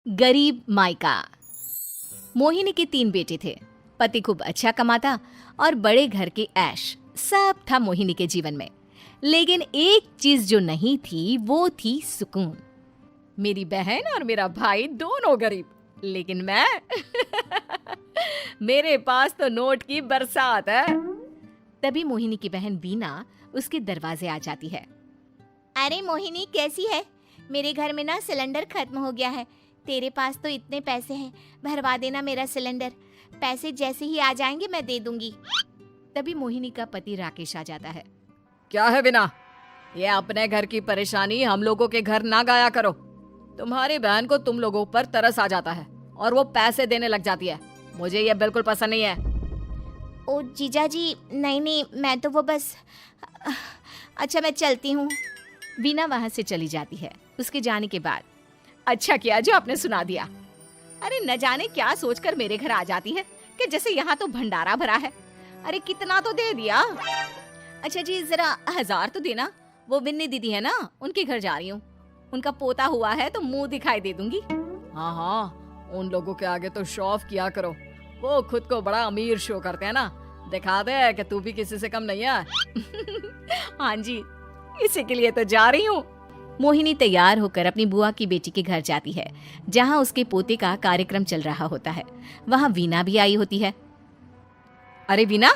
गरीब मायका। मोहिनी के 3 बेटे थे। पति खूब अच्छा कमाता और बड़े घर के ऐश सब था मोहिनी के जीवन में। लेकिन एक चीज जो नहीं थी वो थी सुकून। मेरी बहन और मेरा भाई दोनों गरीब, लेकिन मैं मेरे पास तो नोट की बरसात है। तभी मोहिनी की बहन बीना उसके दरवाजे आ जाती है। अरे मोहिनी, कैसी है? मेरे घर में ना सिलेंडर खत्म हो गया है। तेरे पास तो इतने पैसे हैं, भरवा देना मेरा सिलेंडर। पैसे जैसे ही आ जाएंगे मैं दे दूंगी। तभी मोहिनी का पति राकेश आ जाता है। क्या है बिना, ये अपने घर की परेशानी हम लोगों के घर ना गाया करो। तुम्हारी बहन को तुम लोगों पर तरस आ जाता है और वो पैसे देने लग जाती है। मुझे ये बिल्कुल पसंद नहीं है। ओ जीजा जी, नहीं, मैं तो वो बस अच्छा मैं चलती हूँ। बीना वहां से चली जाती है। उसके जाने के बाद अच्छा किया जो आपने सुना दिया। अरे न जाने क्या सोचकर मेरे घर आ जाती है कि जैसे यहाँ तो भंडारा भरा है। अरे कितना तो दे दिया। अच्छा जी, जरा 1000 तो देना। वो बिन्नी दीदी है ना, उनके घर जा रही हूँ। उनका पोता हुआ है तो मुंह दिखाई दे दूंगी। हाँ, उन लोगों के आगे तो शो ऑफ किया करो। वो खुद को बड़ा अमीर शो करते हैं ना। दिखा दे कि तू भी किसी से कम नहीं है। हाँ जी, इसी के लिए तो जा रही हूँ। मोहिनी तैयार होकर अपनी बुआ की बेटी के घर जाती है, जहाँ उसके पोते का कार्यक्रम चल रहा होता है। वहाँ वीना भी आई होती है। अरे वीना,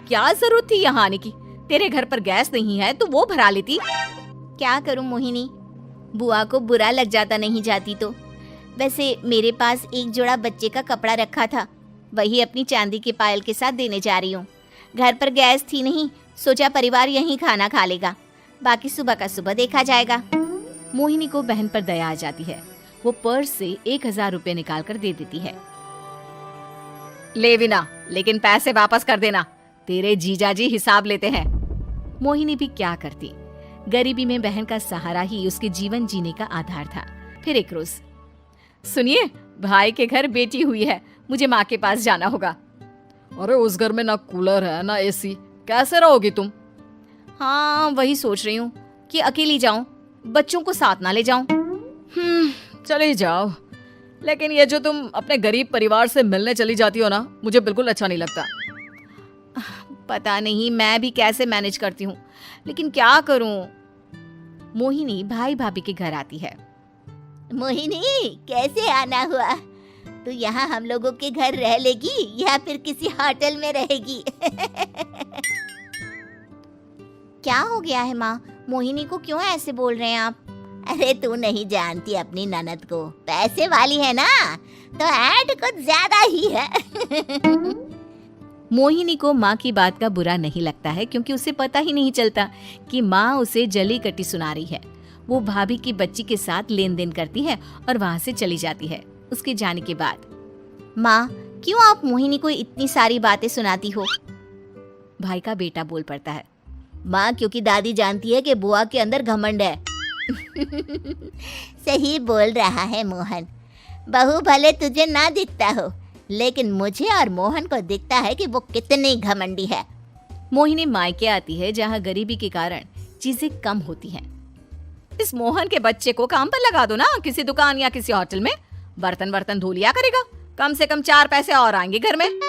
क्या जरूरत थी यहाँ आने की? तेरे घर पर गैस नहीं है तो वो भरा लेती। क्या करूँ मोहिनी, बुआ को बुरा लग जाता नहीं जाती तो। वैसे मेरे पास एक जोड़ा बच्चे का कपड़ा रखा था, वही अपनी चांदी के पायल के साथ देने जा रही हूँ। घर पर गैस थी नहीं, सोचा परिवार यहीं खाना खा लेगा, बाकी सुबह का सुबह देखा जाएगा। मोहिनी को बहन पर दया आ जाती है। वो पर्स से 1000 रुपए निकाल कर दे देती है। ले विना, लेकिन पैसे वापस कर देना, तेरे जीजाजी हिसाब लेते हैं। मोहिनी भी क्या करती, गरीबी में बहन का सहारा ही उसके जीवन जीने का आधार था। फिर एक रोज, सुनिए, भाई के घर बेटी हुई है, मुझे माँ के पास जाना होगा। अरे उस घर में ना कूलर है ना एसी, कैसे रहोगी तुम? हाँ, वही सोच रही हूँ कि अकेली जाऊं, बच्चों को साथ ना ले जाऊं। चली जाओ, लेकिन ये जो तुम अपने गरीब परिवार से मिलने चली जाती हो ना, मुझे बिल्कुल अच्छा नहीं लगता। पता नहीं मैं भी कैसे मैनेज करती हूँ, लेकिन क्या करूँ। मोहिनी भाई भाभी के घर आती है। मोहिनी, कैसे आना हुआ? तू यहाँ हम लोगों के घर रह लेगी या फिर किसी होटल में रहेगी? क्या हो गया है माँ? मोहिनी को क्यों ऐसे बोल रहे हैं आप? अरे तू नहीं जानती अपनी ननद को, पैसे वाली है ना, तो ऐड कुछ ज्यादा ही है। मोहिनी को माँ की बात का बुरा नहीं लगता है, क्योंकि उसे पता ही नहीं चलता कि माँ उसे जली कटी सुना रही है। वो भाभी की बच्ची के साथ लेन देन करती है और वहाँ से चली जाती है। उसके जाने के बाद, माँ क्यों आप मोहिनी को इतनी सारी बातें सुनाती हो? भाई का बेटा बोल पड़ता है। माँ, क्योंकि दादी जानती है कि बुआ के अंदर घमंड है। सही बोल रहा है मोहन, बहू भले तुझे ना दिखता हो, लेकिन मुझे और मोहन को दिखता है कि वो कितनी घमंडी है। मोहिनी मायके आती है, जहाँ गरीबी के कारण चीजें कम होती हैं। इस मोहन के बच्चे को काम पर लगा दो ना, किसी दुकान या किसी होटल में। बर्तन धो लिया करेगा, कम से कम 4 पैसे और आएंगे घर में।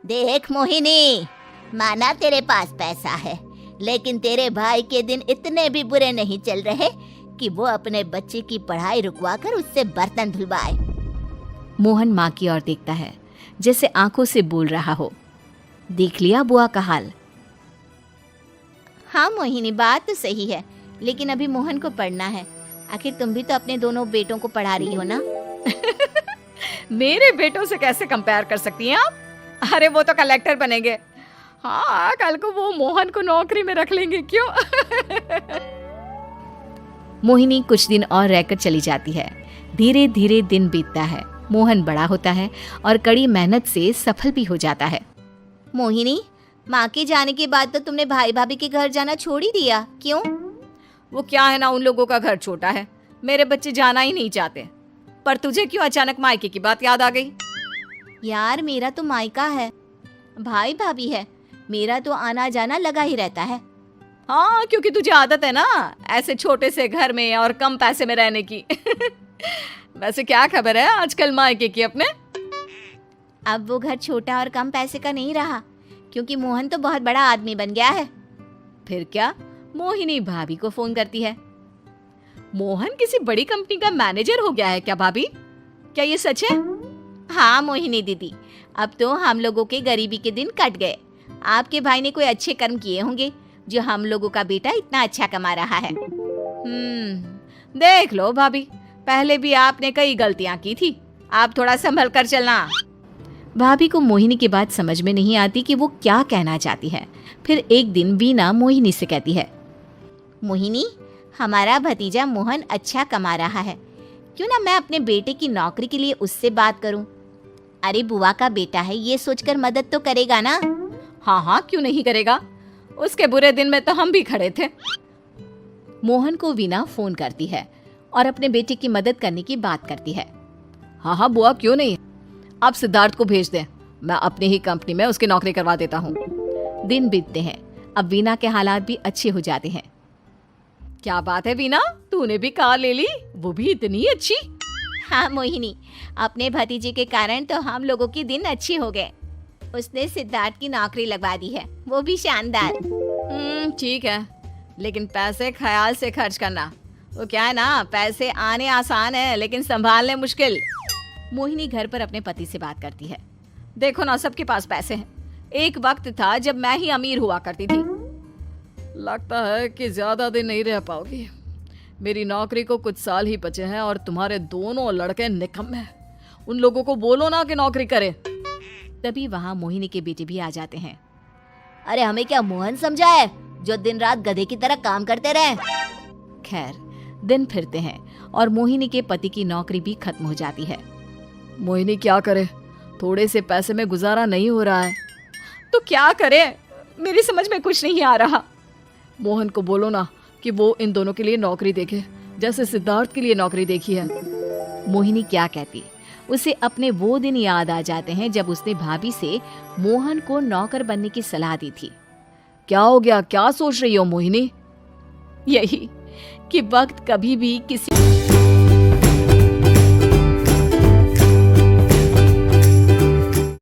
देख मोहिनी, माना तेरे पास पैसा है, लेकिन तेरे भाई के दिन इतने भी बुरे नहीं चल रहे कि वो अपने बच्चे की पढ़ाई रुकवा कर उससे बर्तन धुलवाए। मोहन माँ की ओर देखता है, जैसे आंखों से बोल रहा हो, देख लिया बुआ का हाल। हाँ मोहिनी, बात तो सही है, लेकिन अभी मोहन को पढ़ना है। आखिर तुम भी तो अपने दोनों बेटों को पढ़ा रही हो ना। मेरे बेटों से कैसे कंपेयर कर सकती हैं आप? अरे वो तो कलेक्टर बनेंगे। हाँ, कल को वो मोहन को नौकरी में रख लेंगे, क्यों? मोहिनी कुछ दिन और रहकर चली जाती है। धीरे धीरे दिन बीतता है। मोहन बड़ा होता है और कड़ी मेहनत से सफल भी हो जाता है। मोहिनी, माँ के जाने के बाद तो तुमने भाई भाभी के घर जाना छोड़ ही दिया, क्यों? वो क्या है ना, उन लोगों का घर छोटा है, मेरे बच्चे जाना ही नहीं चाहते। पर तुझे क्यों अचानक मायके की बात याद आ गई? यार, मेरा तो मायका है, भाई भाभी है, मेरा तो आना जाना लगा ही रहता है। हाँ, क्योंकि तुझे आदत है ना ऐसे छोटे से घर में और कम पैसे में रहने की। वैसे क्या खबर है आजकल मायके की अपने? अब वो घर छोटा और कम पैसे का नहीं रहा, क्योंकि मोहन तो बहुत बड़ा आदमी बन गया है। फिर क्या? मोहिनी भाभी को फोन करती है। मोहन किसी बड़ी कंपनी का मैनेजर हो गया है क्या भाभी? क्या ये सच है? हाँ मोहिनी दीदी, अब तो हम लोगों के गरीबी के दिन कट गए। आपके भाई ने कोई अच्छे कर्म किए होंगे जो हम लोगों का बेटा इतना अच्छा कमा रहा है। देख लो भाभी, पहले भी आपने कई गलतियां की थी, आप थोड़ा संभल कर चलना। भाभी को मोहिनी की बात समझ में नहीं आती कि वो क्या कहना चाहती है। फिर एक दिन वीना मोहिनी से कहती है, मोहिनी, हमारा भतीजा मोहन अच्छा कमा रहा है, क्यों ना मैं अपने बेटे की नौकरी के लिए उससे बात करूं। अरे बुआ का बेटा है, ये सोचकर मदद तो करेगा ना। हाँ, क्यों नहीं करेगा, उसके बुरे दिन में तो हम भी खड़े थे। मोहन को वीना फोन करती है और अपने बेटे की मदद करने की बात करती है। हाँ बुआ, क्यों नहीं, आप सिद्धार्थ को भेज दें, मैं अपनी ही कंपनी में उसकी नौकरी करवा देता हूँ। दिन बीतते हैं, अब वीना के हालात भी अच्छे हो जाते हैं। क्या बात है वीना, तूने भी कार ले ली, वो भी इतनी अच्छी। हाँ मोहिनी, अपने भतीजे के कारण तो हम लोगों के दिन अच्छे हो गए। उसने सिद्धार्थ की नौकरी लगवा दी है, वो भी शानदार। ठीक है, लेकिन पैसे ख्याल से खर्च करना। वो क्या है ना, पैसे आने आसान है लेकिन संभालने मुश्किल। मोहिनी घर पर अपने पति से बात करती है। देखो ना, सबके पास पैसे हैं, एक वक्त था जब मैं ही अमीर हुआ करती थी। लगता है कि ज्यादा दिन नहीं रह पाओगी, मेरी नौकरी को कुछ साल ही बचे हैं और तुम्हारे दोनों लड़के निकम्मे हैं। उन लोगों को बोलो ना कि नौकरी करे। तभी वहां मोहिनी के बेटे भी आ जाते हैं। अरे हमें क्या मोहन समझा है जो दिन रात गधे की तरह काम करते रहे। खैर, दिन फिरते हैं और मोहिनी के पति की नौकरी भी खत्म हो जाती है। मोहिनी क्या करे, थोड़े से पैसे में गुजारा नहीं हो रहा है। तो क्या करे, मेरी समझ में कुछ नहीं आ रहा। मोहन को बोलो ना कि वो इन दोनों के लिए नौकरी देखे, जैसे सिद्धार्थ के लिए नौकरी देखी है। मोहिनी क्या कहती, उसे अपने वो दिन याद आ जाते हैं जब उसने भाभी से मोहन को नौकर बनने की सलाह दी थी। क्या हो गया, क्या सोच रही हो मोहिनी? यही कि वक्त कभी भी किसी